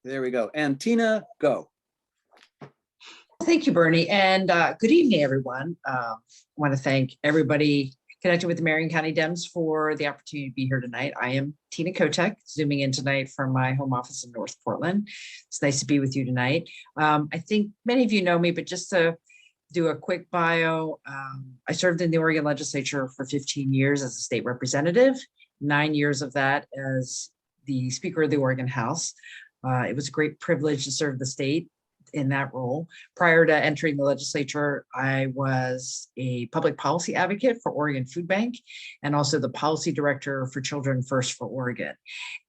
There we go. And Tina, go. Thank you, Bernie, and good evening, everyone. I want to thank everybody connected with the Marion County Dems for the opportunity to be here tonight. I am Tina Kotek, zooming in tonight from my home office in North Portland. It's nice to be with you tonight. I think many of you know me, but just to do a quick bio, I served in the Oregon legislature for 15 years as a state representative, 9 years of that as the Speaker of the Oregon House. It was a great privilege to serve the state in that role. Prior to entering the legislature, I was a public policy advocate for Oregon Food Bank and also the policy director for Children First for Oregon.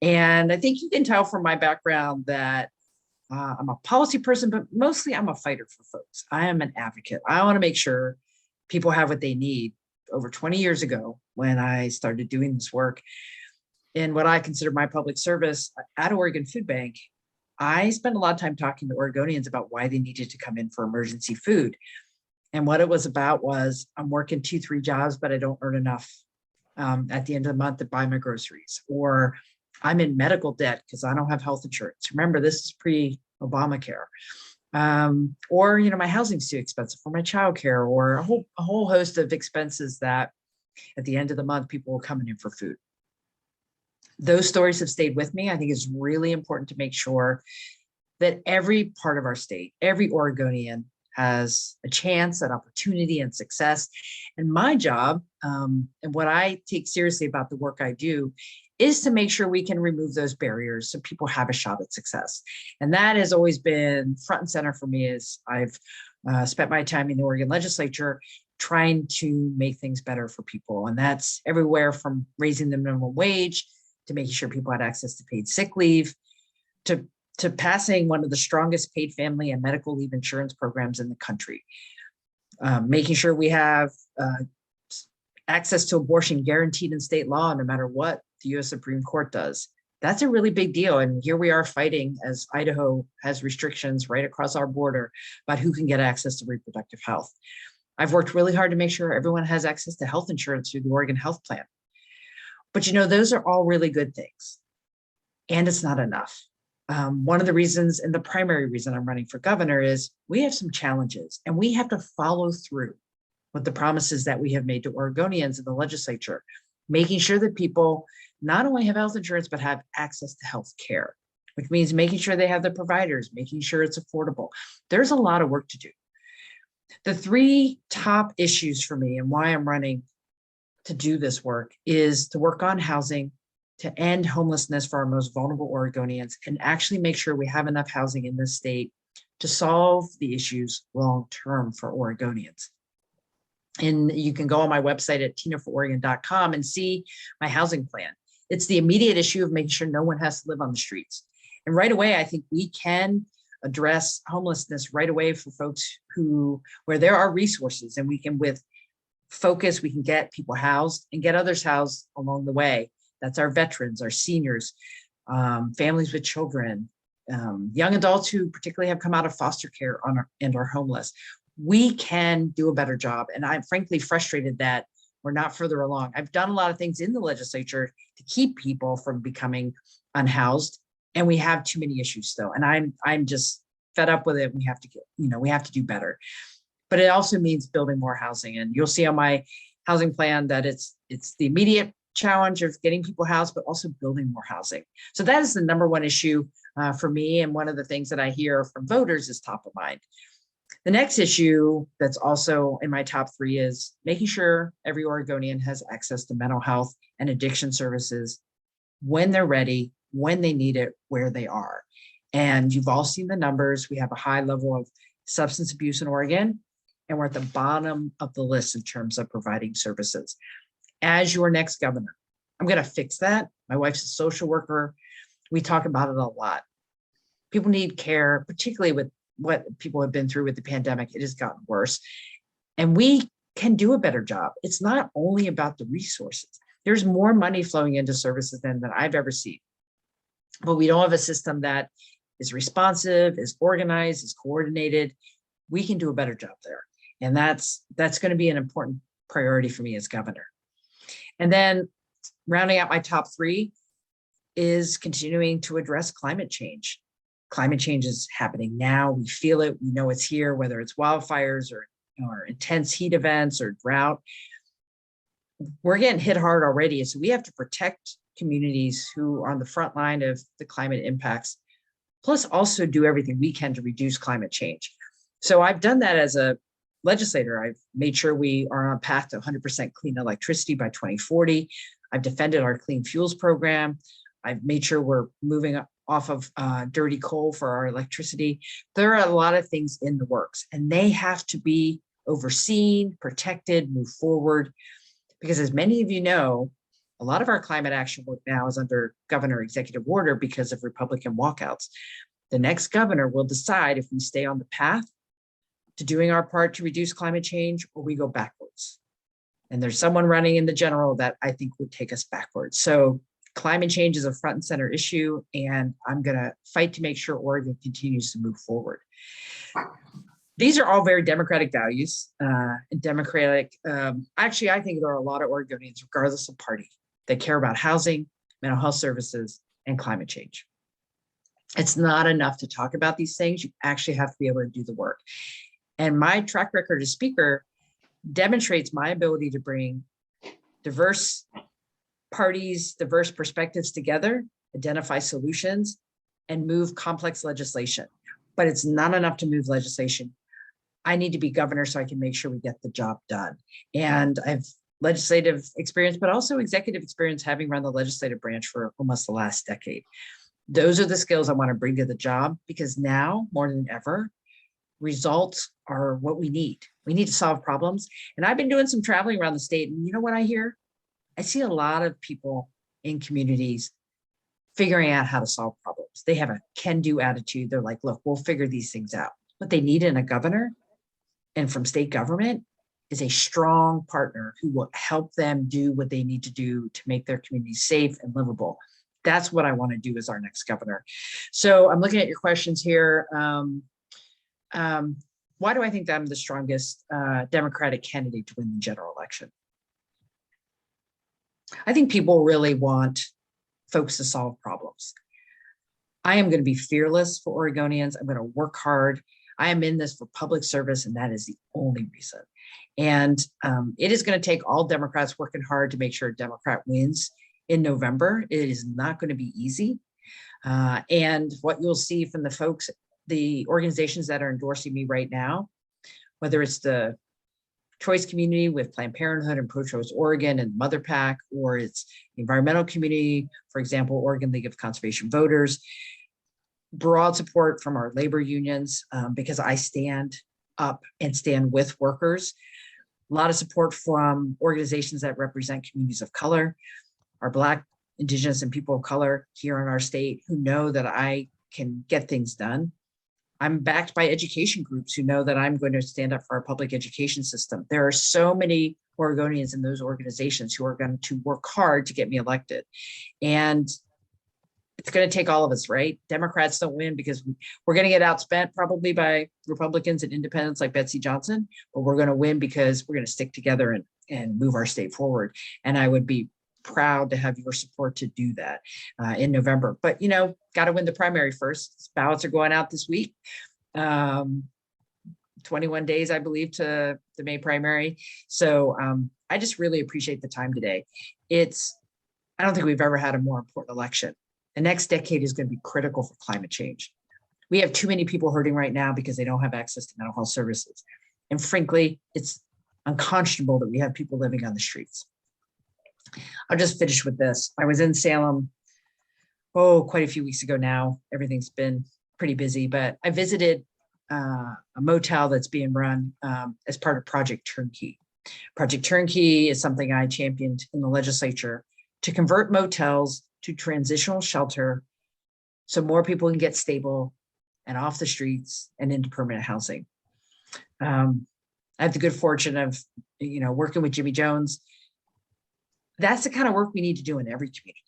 And I think you can tell from my background that I'm a policy person, but mostly I'm a fighter for folks. I am an advocate. I want to make sure people have what they need. Over 20 years ago, when I started doing this work in what I consider my public service at Oregon Food Bank, I spent a lot of time talking to Oregonians about why they needed to come in for emergency food. And what it was about was, I'm working 2-3 jobs, but I don't earn enough at the end of the month to buy my groceries. Or I'm in medical debt because I don't have health insurance. Remember, this is pre-Obamacare. Or, my housing's too expensive for my childcare, or a whole host of expenses that at the end of the month, people were coming in for food. Those stories have stayed with me. I think it's really important to make sure that every part of our state, every Oregonian has a chance, an opportunity, and success. And my job, and what I take seriously about the work I do, is to make sure we can remove those barriers so people have a shot at success. And that has always been front and center for me as I've spent my time in the Oregon legislature trying to make things better for people. And that's everywhere from raising the minimum wage to making sure people had access to paid sick leave, to passing one of the strongest paid family and medical leave insurance programs in the country, making sure we have access to abortion guaranteed in state law, no matter what the U.S. Supreme Court does. That's a really big deal. And here we are fighting as Idaho has restrictions right across our border about who can get access to reproductive health. I've worked really hard to make sure everyone has access to health insurance through the Oregon Health Plan. But those are all really good things, and it's not enough. One of the reasons, and the primary reason I'm running for governor, is we have some challenges, and we have to follow through with the promises that we have made to Oregonians in the legislature, making sure that people not only have health insurance, but have access to health care, which means making sure they have the providers, making sure it's affordable. There's a lot of work to do. The 3 top issues for me and why I'm running to do this work is to work on housing, to end homelessness for our most vulnerable Oregonians, and actually make sure we have enough housing in this state to solve the issues long-term for Oregonians. And you can go on my website at tinafororegon.com and see my housing plan. It's the immediate issue of making sure no one has to live on the streets. And right away, I think we can address homelessness right away for folks where there are resources, and we can, with focus, we can get people housed and get others housed along the way. That's our veterans, our seniors, families with children, young adults who particularly have come out of foster care and are homeless. We can do a better job. And I'm frankly frustrated that we're not further along. I've done a lot of things in the legislature to keep people from becoming unhoused, and we have too many issues still. And I'm just fed up with it. We have to do better. But it also means building more housing. And you'll see on my housing plan that it's the immediate challenge of getting people housed, but also building more housing. So that is the number one issue for me. And one of the things that I hear from voters is top of mind. The next issue that's also in my top 3 is making sure every Oregonian has access to mental health and addiction services when they're ready, when they need it, where they are. And you've all seen the numbers. We have a high level of substance abuse in Oregon, and we're at the bottom of the list in terms of providing services. As your next governor, I'm going to fix that. My wife's a social worker. We talk about it a lot. People need care, particularly with what people have been through with the pandemic. It has gotten worse. And we can do a better job. It's not only about the resources. There's more money flowing into services than I've ever seen. But we don't have a system that is responsive, is organized, is coordinated. We can do a better job there. And that's going to be an important priority for me as governor. And then rounding out my top 3, is continuing to address climate change. Climate change is happening now. We feel it. We know it's here, whether it's wildfires or intense heat events or drought. We're getting hit hard already. So we have to protect communities who are on the front line of the climate impacts, plus also do everything we can to reduce climate change. So I've done that as a legislator. I've made sure we are on a path to 100% clean electricity by 2040. I've defended our clean fuels program. I've made sure we're moving off of dirty coal for our electricity. There are a lot of things in the works, and they have to be overseen, protected, move forward. Because as many of you know, a lot of our climate action work now is under governor executive order because of Republican walkouts. The next governor will decide if we stay on the path to doing our part to reduce climate change or we go backwards. And there's someone running in the general that I think would take us backwards. So climate change is a front and center issue, and I'm going to fight to make sure Oregon continues to move forward. These are all very democratic values. Actually, I think there are a lot of Oregonians, regardless of party, that care about housing, mental health services, and climate change. It's not enough to talk about these things. You actually have to be able to do the work. And my track record as speaker demonstrates my ability to bring diverse parties, diverse perspectives together, identify solutions, and move complex legislation. But it's not enough to move legislation. I need to be governor so I can make sure we get the job done. And I have legislative experience, but also executive experience, having run the legislative branch for almost the last decade. Those are the skills I want to bring to the job, because now more than ever, results are what we need. We need to solve problems. And I've been doing some traveling around the state, and you know what I hear? I see a lot of people in communities figuring out how to solve problems. They have a can-do attitude. They're like, look, we'll figure these things out. What they need in a governor and from state government is a strong partner who will help them do what they need to do to make their communities safe and livable. That's what I want to do as our next governor. So I'm looking at your questions here. Why do I think that I'm the strongest Democratic candidate to win the general election? I think people really want folks to solve problems. I am going to be fearless for Oregonians. I'm going to work hard. I am in this for public service, and that is the only reason. And it is going to take all Democrats working hard to make sure a Democrat wins in November. It is not going to be easy. And what you'll see from the folks, the organizations that are endorsing me right now, whether it's the choice community with Planned Parenthood and Pro-Choice Oregon and Mother PAC, or it's the environmental community, for example, Oregon League of Conservation Voters, broad support from our labor unions, because I stand up and stand with workers. A lot of support from organizations that represent communities of color, our Black, Indigenous, and people of color here in our state who know that I can get things done. I'm backed by education groups who know that I'm going to stand up for our public education system. There are so many Oregonians in those organizations who are going to work hard to get me elected. And it's going to take all of us, right? Democrats don't win because we're going to get outspent probably by Republicans and independents like Betsy Johnson, but we're going to win because we're going to stick together and move our state forward. And I would be proud to have your support to do that in November. But, you know, got to win the primary first. Ballots are going out this week. 21 days, I believe, to the May primary. So I just really appreciate the time today. I don't think we've ever had a more important election. The next decade is going to be critical for climate change. We have too many people hurting right now because they don't have access to mental health services. And frankly, it's unconscionable that we have people living on the streets. I'll just finish with this. I was in Salem, quite a few weeks ago now. Everything's been pretty busy, but I visited a motel that's being run as part of Project Turnkey. Project Turnkey is something I championed in the legislature to convert motels to transitional shelter so more people can get stable and off the streets and into permanent housing. I have the good fortune of, working with Jimmy Jones. That's the kind of work we need to do in every community.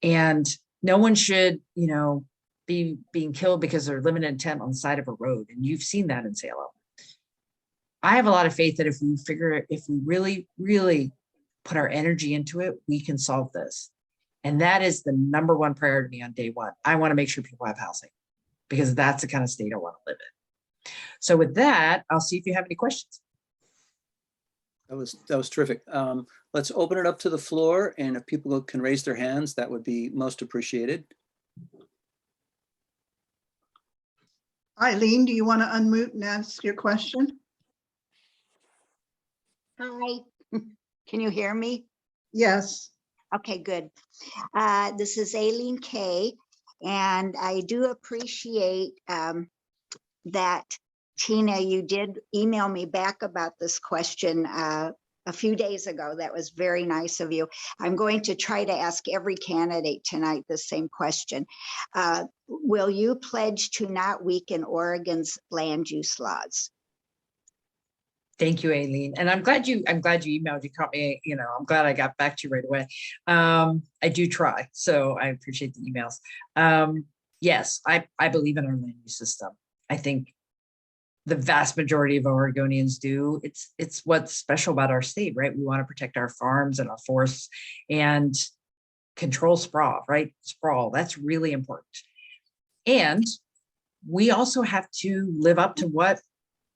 And no one should, be being killed because they're living in a tent on the side of a road. And you've seen that in Salem. I have a lot of faith that if we really, really put our energy into it, we can solve this. And that is the number one priority on day one. I want to make sure people have housing because that's the kind of state I want to live in. So with that, I'll see if you have any questions. That was terrific. Let's open it up to the floor, and if people can raise their hands, that would be most appreciated. Eileen, do you want to unmute and ask your question? Hi, can you hear me? Yes. Okay, good. This is Aileen Kay, and I do appreciate that, Tina, you did email me back about this question a few days ago. That was very nice of you. I'm going to try to ask every candidate tonight the same question. Will you pledge to not weaken Oregon's land use laws? Thank you, Aileen. And I'm glad you emailed, you caught me, I'm glad I got back to you right away. I do try, so I appreciate the emails. Yes, I believe in our land use system. I think the vast majority of Oregonians do. It's what's special about our state, right? We want to protect our farms and our forests and control sprawl, right? Sprawl, that's really important. And we also have to live up to what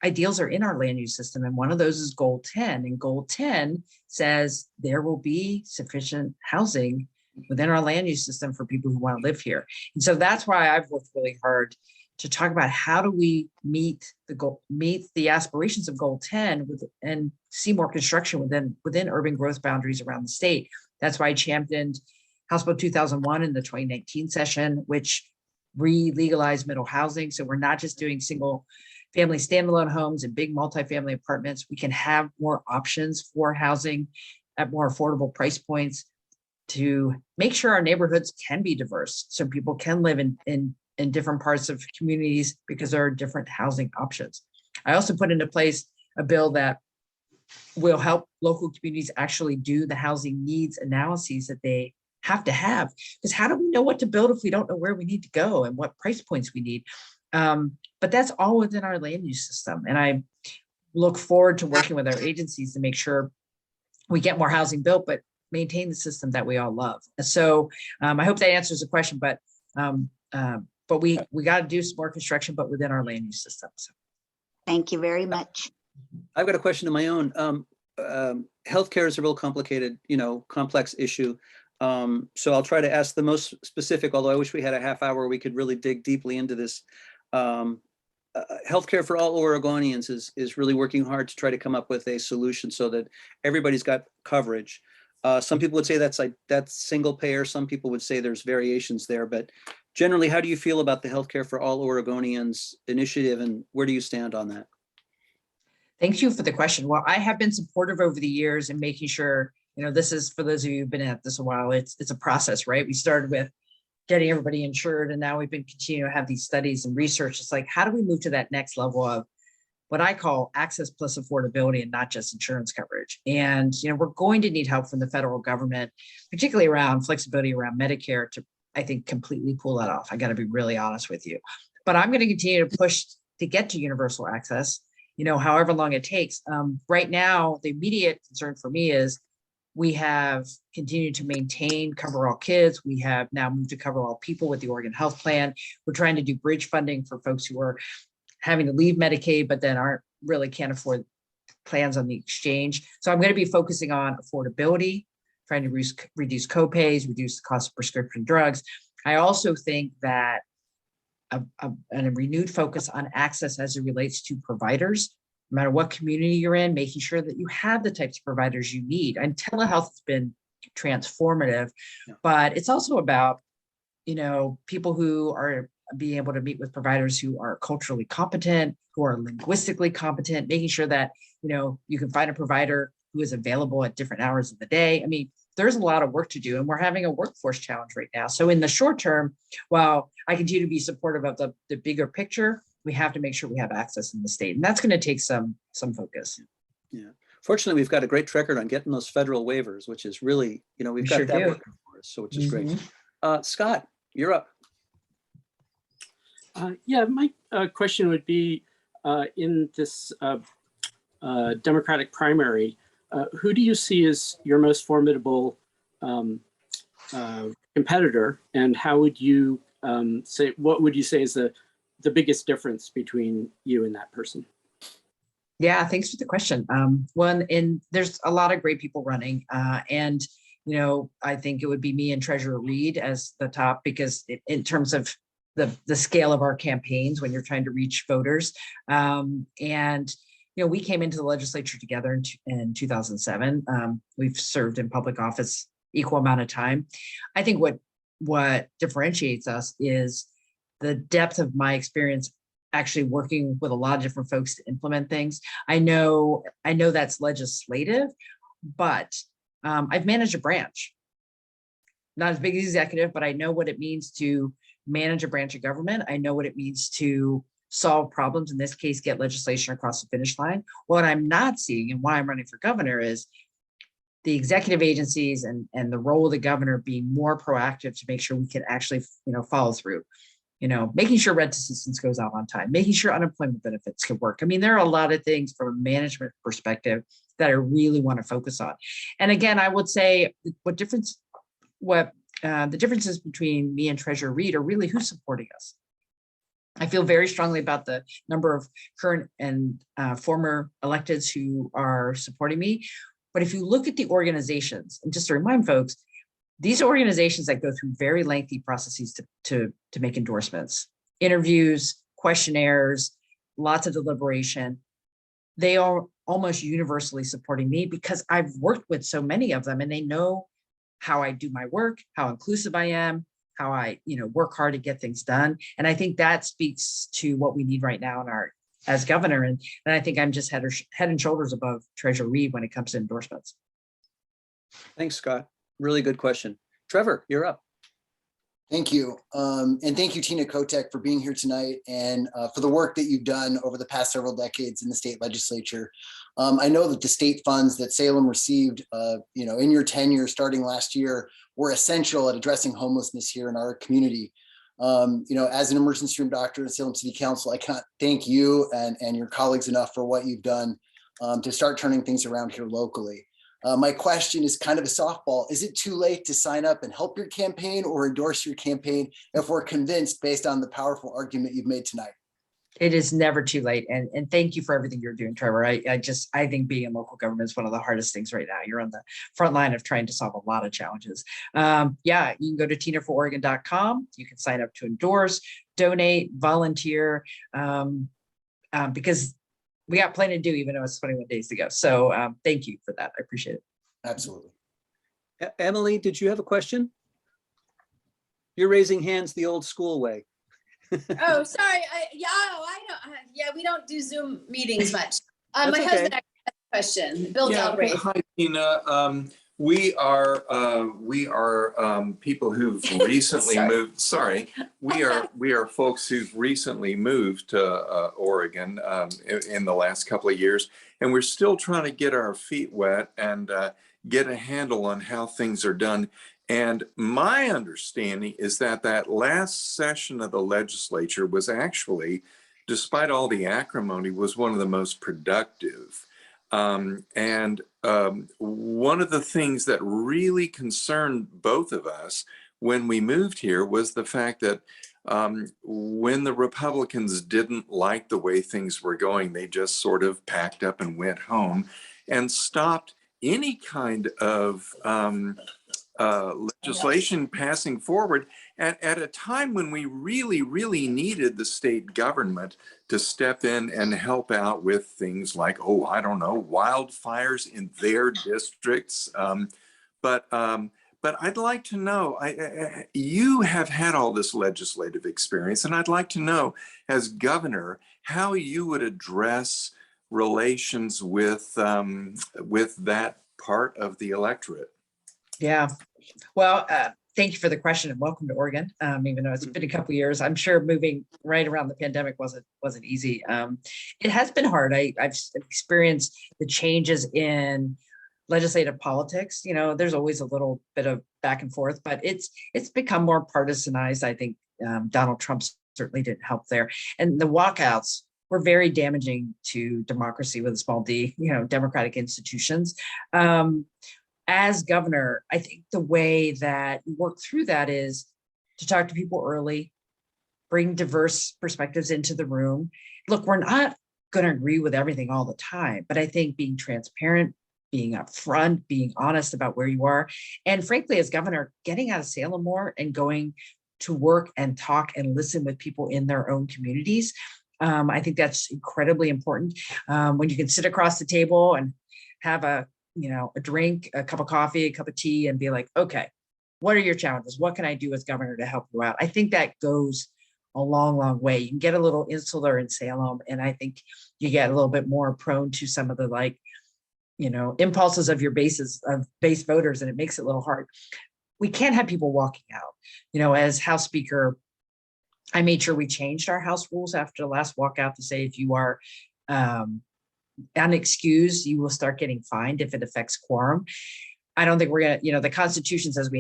ideals are in our land use system. And one of those is goal 10. And goal 10 says there will be sufficient housing within our land use system for people who want to live here. And so that's why I've worked really hard to talk about how do we meet the aspirations of goal 10 and see more construction within urban growth boundaries around the state. That's why I championed House Bill 2001 in the 2019 session, which re-legalized middle housing. So we're not just doing single family standalone homes and big multifamily apartments. We can have more options for housing at more affordable price points to make sure our neighborhoods can be diverse so people can live in different parts of communities because there are different housing options. I also put into place a bill that will help local communities actually do the housing needs analyses that they have to have. Because how do we know what to build if we don't know where we need to go and what price points we need? But that's all within our land use system. And I look forward to working with our agencies to make sure we get more housing built, but maintain the system that we all love. So I hope that answers the question, but we got to do some more construction, but within our land use system. So. Thank you very much. I've got a question of my own. Healthcare is a real complicated, complex issue. So I'll try to ask the most specific, although I wish we had a half hour, we could really dig deeply into this. Healthcare for all Oregonians is really working hard to try to come up with a solution so that everybody's got coverage. Some people would say that's single payer. Some people would say there's variations there, but generally, how do you feel about the Healthcare for All Oregonians initiative, and where do you stand on that? Thank you for the question. Well, I have been supportive over the years in making sure, this is, for those of you who've been at this a while, it's a process, right? We started with getting everybody insured, and now we've been continuing to have these studies and research. It's like, how do we move to that next level of what I call access plus affordability and not just insurance coverage? And, we're going to need help from the federal government, particularly around flexibility around Medicare to, I think, completely pull that off. I got to be really honest with you, but I'm going to continue to push to get to universal access, however long it takes. Right now, the immediate concern for me is we have continued to maintain Cover All Kids. We have now moved to Cover All People with the Oregon Health Plan. We're trying to do bridge funding for folks who are having to leave Medicaid, but then can't afford plans on the exchange. So I'm going to be focusing on affordability, trying to reduce copays, reduce the cost of prescription drugs. I also think that a renewed focus on access as it relates to providers, no matter what community you're in, making sure that you have the types of providers you need. And telehealth has been transformative, but it's also about, people who are being able to meet with providers who are culturally competent, who are linguistically competent, making sure that, you can find a provider who is available at different hours of the day. I mean, there's a lot of work to do, and we're having a workforce challenge right now. So in the short term, while I continue to be supportive of the bigger picture, we have to make sure we have access in the state. And that's going to take some focus. Yeah. Fortunately, we've got a great track record on getting those federal waivers, which is really, we've got that working for us, so which is great. Scott, you're up. Yeah, my question would be, in this Democratic primary, who do you see as your most formidable competitor, and how would you say, what would you say is the biggest difference between you and that person? Yeah, thanks for the question. There's a lot of great people running, and I think it would be me and Treasurer Reed as the top, because in terms of the scale of our campaigns when you're trying to reach voters, and we came into the legislature together in 2007. We've served in public office equal amount of time. I think what differentiates us is the depth of my experience actually working with a lot of different folks to implement things. I know that's legislative, but I've managed a branch, not as big as executive, but I know what it means to manage a branch of government. I know what it means to solve problems, in this case, get legislation across the finish line. What I'm not seeing, and why I'm running for governor, is the executive agencies and the role of the governor being more proactive to make sure we can actually follow through. Making sure rent assistance goes out on time, making sure unemployment benefits can work. I mean, there are a lot of things from a management perspective that I really want to focus on. And again, I would say the differences between me and Treasurer Reed are really who's supporting us. I feel very strongly about the number of current and former electeds who are supporting me. But if you look at the organizations, and just to remind folks, these organizations that go through very lengthy processes to make endorsements, interviews, questionnaires, lots of deliberation, they are almost universally supporting me because I've worked with so many of them, and they know how I do my work, how inclusive I am, how I work hard to get things done. And I think that speaks to what we need right now as governor. And I think I'm just head and shoulders above Treasurer Reed when it comes to endorsements. Thanks, Scott. Really good question. Trevor, you're up. Thank you. And thank you, Tina Kotek, for being here tonight and for the work that you've done over the past several decades in the state legislature. I know that the state funds that Salem received, in your tenure starting last year were essential at addressing homelessness here in our community. As an emergency room doctor in Salem City Council, I cannot thank you and your colleagues enough for what you've done to start turning things around here locally. My question is kind of a softball. Is it too late to sign up and help your campaign or endorse your campaign if we're convinced based on the powerful argument you've made tonight? It is never too late. And thank you for everything you're doing, Trevor. I think being in local government is one of the hardest things right now. You're on the front line of trying to solve a lot of challenges. You can go to tinafororegon.com. You can sign up to endorse, donate, volunteer, because we got plenty to do, even though it's 21 days to go. So thank you for that. I appreciate it. Absolutely. Emily, did you have a question? You're raising hands the old school way. Oh, sorry. We don't do Zoom meetings much. My okay. husband actually has a question. Bill Galbraith. Hi, Tina. We are people who've recently moved. Sorry, we are folks who've recently moved to Oregon in the last couple of years, and we're still trying to get our feet wet and get a handle on how things are done. And my understanding is that last session of the legislature was actually, despite all the acrimony, was one of the most productive. One of the things that really concerned both of us when we moved here was the fact that when the Republicans didn't like the way things were going, they just sort of packed up and went home and stopped any kind of legislation passing forward at a time when we really, really needed the state government to step in and help out with things like, wildfires in their districts. But I'd like to know, you have had all this legislative experience, and I'd like to know, as governor, how you would address relations with that part of the electorate. Yeah. Well, thank you for the question and welcome to Oregon. Even though it's been a couple of years, I'm sure moving right around the pandemic wasn't easy. It has been hard. I've experienced the changes in legislative politics. There's always a little bit of back and forth, but it's become more partisanized. I think Donald Trump certainly didn't help there. And the walkouts were very damaging to democracy with a small d, democratic institutions. as governor, I think the way that you work through that is to talk to people early, bring diverse perspectives into the room. Look, we're not going to agree with everything all the time, but I think being transparent, being upfront, being honest about where you are, and frankly, as governor, getting out of Salem more and going to work and talk and listen with people in their own communities. I think that's incredibly important. When you can sit across the table and have a drink, a cup of coffee, a cup of tea, and be like, okay, what are your challenges? What can I do as governor to help you out? I think that goes a long, long way. You can get a little insular in Salem, and I think you get a little bit more prone to some of the impulses of your base voters, and it makes it a little hard. We can't have people walking out. As House Speaker, I made sure we changed our House rules after the last walkout to say if you are unexcused, you will start getting fined if it affects quorum. I don't think we're gonna, the Constitution says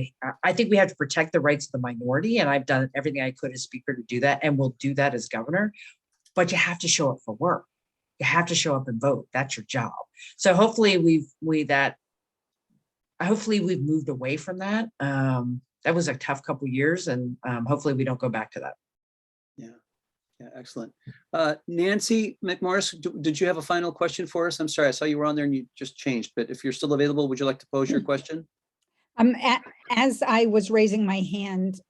I think we have to protect the rights of the minority, and I've done everything I could as Speaker to do that, and will do that as governor. But you have to show up for work. You have to show up and vote. That's your job. So hopefully we've moved away from that. That was a tough couple of years, and hopefully we don't go back to that. Yeah, excellent. Nancy McMorris, did you have a final question for us? I'm sorry, I saw you were on there and you just changed, but if you're still available, would you like to pose your question? As I was raising my hand,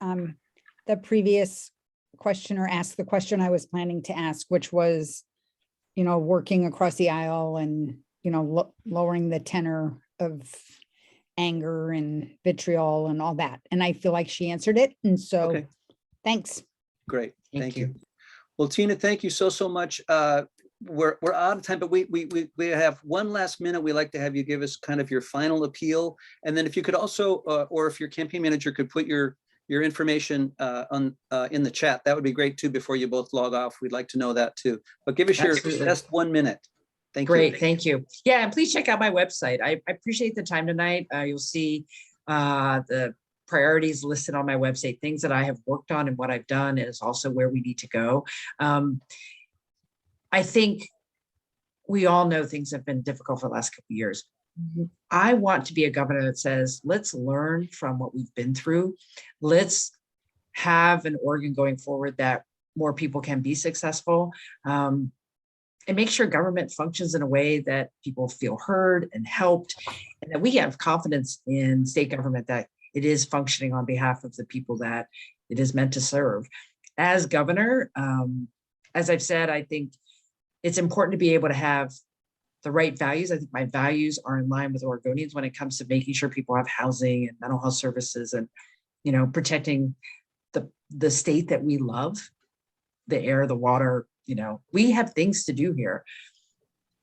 the previous questioner asked the question I was planning to ask, which was, working across the aisle and, lowering the tenor of anger and vitriol and all that. And I feel like she answered it. And so, Okay. Thanks. Great, Thank thank you. you. Well, Tina, thank you so much. We're out of time, but we have one last minute. We'd like to have you give us kind of your final appeal. And then if you could also, or if your campaign manager could put your information in the chat, that would be great too, before you both log off. We'd like to know that too. But give us your Absolutely. best 1 minute. Thank you. Great, thank you. Yeah, and please check out my website. I appreciate the time tonight. You'll see the priorities listed on my website, things that I have worked on and what I've done, is also where we need to go. I think we all know things have been difficult for the last couple of years. I want to be a governor that says, let's learn from what we've been through. Let's have an Oregon going forward that more people can be successful. And make sure government functions in a way that people feel heard and helped, and that we have confidence in state government that it is functioning on behalf of the people that it is meant to serve. As governor, as I've said, I think it's important to be able to have the right values. I think my values are in line with Oregonians when it comes to making sure people have housing and mental health services, and protecting the state that we love, the air, the water. We have things to do here.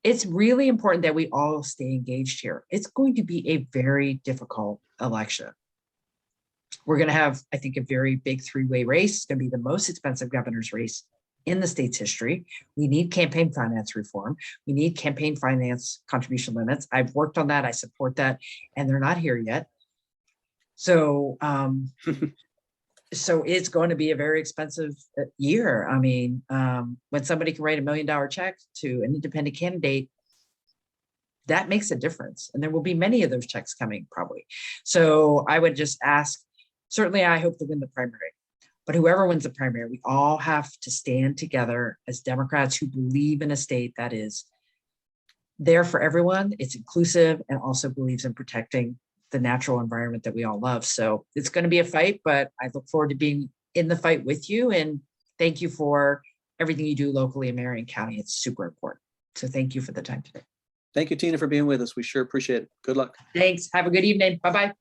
It's really important that we all stay engaged here. It's going to be a very difficult election. We're going to have, I think, a very big three-way race. It's going to be the most expensive governor's race in the state's history. We need campaign finance reform. We need campaign finance contribution limits. I've worked on that. I support that, and they're not here yet. So, so it's going to be a very expensive year. I mean, when somebody can write $1 million check to an independent candidate, that makes a difference. And there will be many of those checks coming probably. So I would just ask, certainly I hope to win the primary, but whoever wins the primary, we all have to stand together as Democrats who believe in a state that is there for everyone. It's inclusive and also believes in protecting the natural environment that we all love. So it's going to be a fight, but I look forward to being in the fight with you. And thank you for everything you do locally in Marion County. It's super important. So thank you for the time today. Thank you, Tina, for being with us. We sure appreciate it. Good luck. Thanks. Have a good evening. Bye-bye.